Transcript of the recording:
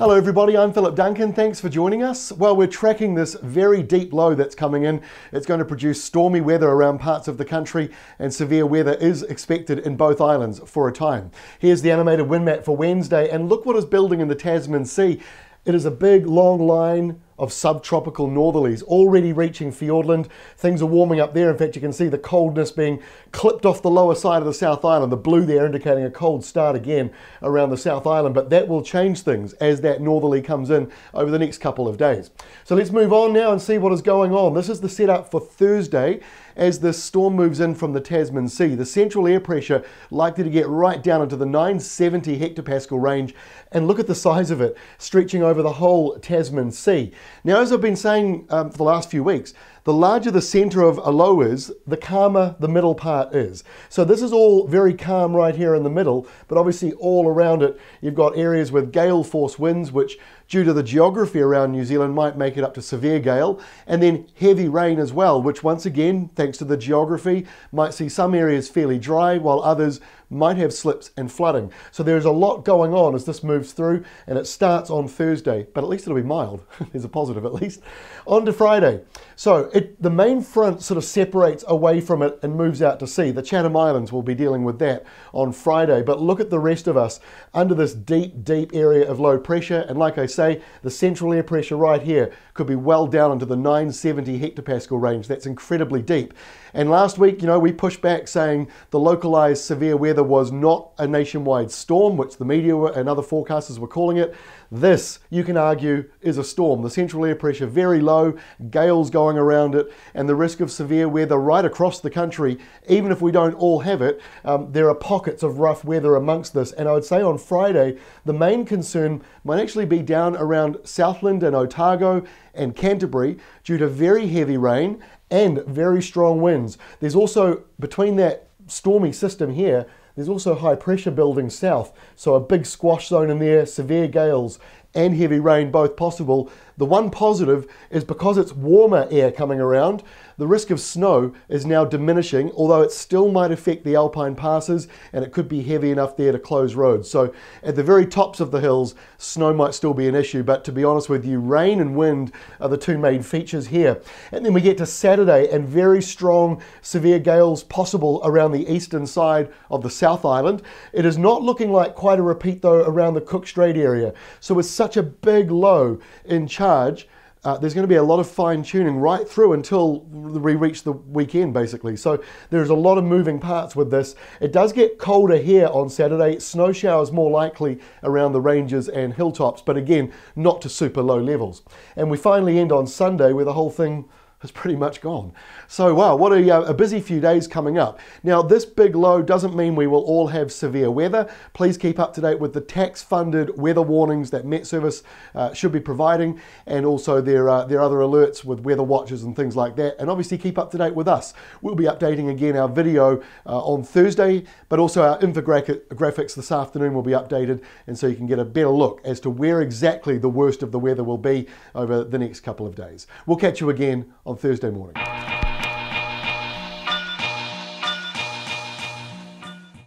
Hello everybody, I'm Philip Duncan. Thanks for joining us. Well, we're tracking this very deep low that's coming in. It's going to produce stormy weather around parts of the country, and severe weather is expected in both islands for a time. Here's the animated wind map for Wednesday, and look what is building in the Tasman Sea. It is a big long line of subtropical northerlies already reaching Fiordland. Things are warming up there. In fact, you can see the coldness being clipped off the lower side of the South Island. The blue there indicating a cold start again around the South Island, but that will change things as that northerly comes in over the next couple of days. So let's move on now and see what is going on. This is the setup for Thursday as this storm moves in from the Tasman Sea. The central air pressure likely to get right down into the 970 hectopascal range, and look at the size of it, stretching over the whole Tasman Sea. Now, as I've been saying for the last few weeks, the larger the centre of a low is, the calmer the middle part is. So this is all very calm right here in the middle, but obviously all around it you've got areas with gale force winds, which due to the geography around New Zealand might make it up to severe gale, and then heavy rain as well, which once again, thanks to the geography, might see some areas fairly dry while others might have slips and flooding. So there's a lot going on as this moves through, and it starts on Thursday, but at least it'll be mild. There's a positive at least. On to Friday. So the main front sort of separates away from it and moves out to sea. The Chatham Islands will be dealing with that on Friday, but look at the rest of us under this deep, deep area of low pressure, and like I say, the central air pressure right here could be well down into the 970 hectopascal range. That's incredibly deep. And last week, we pushed back saying the localized severe weather was not a nationwide storm, which the media and other forecasters were calling it. This, you can argue, is a storm. The central air pressure very low, gales going around it, and the risk of severe weather right across the country. Even if we don't all have it, there are pockets of rough weather amongst this. And I would say on Friday, the main concern might actually be down around Southland and Otago and Canterbury due to very heavy rain and very strong winds. There's also, between that stormy system here, there's also high pressure building south, so a big squash zone in there, severe gales and heavy rain both possible. The one positive is because it's warmer air coming around, the risk of snow is now diminishing, although it still might affect the Alpine Passes, and it could be heavy enough there to close roads. So at the very tops of the hills, snow might still be an issue, but to be honest with you, rain and wind are the two main features here. And then we get to Saturday, and very strong severe gales possible around the eastern side of the South Island. It is not looking like quite a repeat though around the Cook Strait area. So with such a big low in charge, there's going to be a lot of fine tuning right through until we reach the weekend basically. So there's a lot of moving parts with this. It does get colder here on Saturday. Snow showers more likely around the ranges and hilltops, but again, not to super low levels. And we finally end on Sunday where the whole thing is pretty much gone. So wow, what a busy few days coming up. Now this big low doesn't mean we will all have severe weather. Please keep up to date with the tax-funded weather warnings that Met Service should be providing, and also their other alerts with weather watches and things like that. And obviously keep up to date with us. We'll be updating again our video on Thursday, but also our infographics this afternoon will be updated, and so you can get a better look as to where exactly the worst of the weather will be over the next couple of days. We'll catch you again on Thursday morning.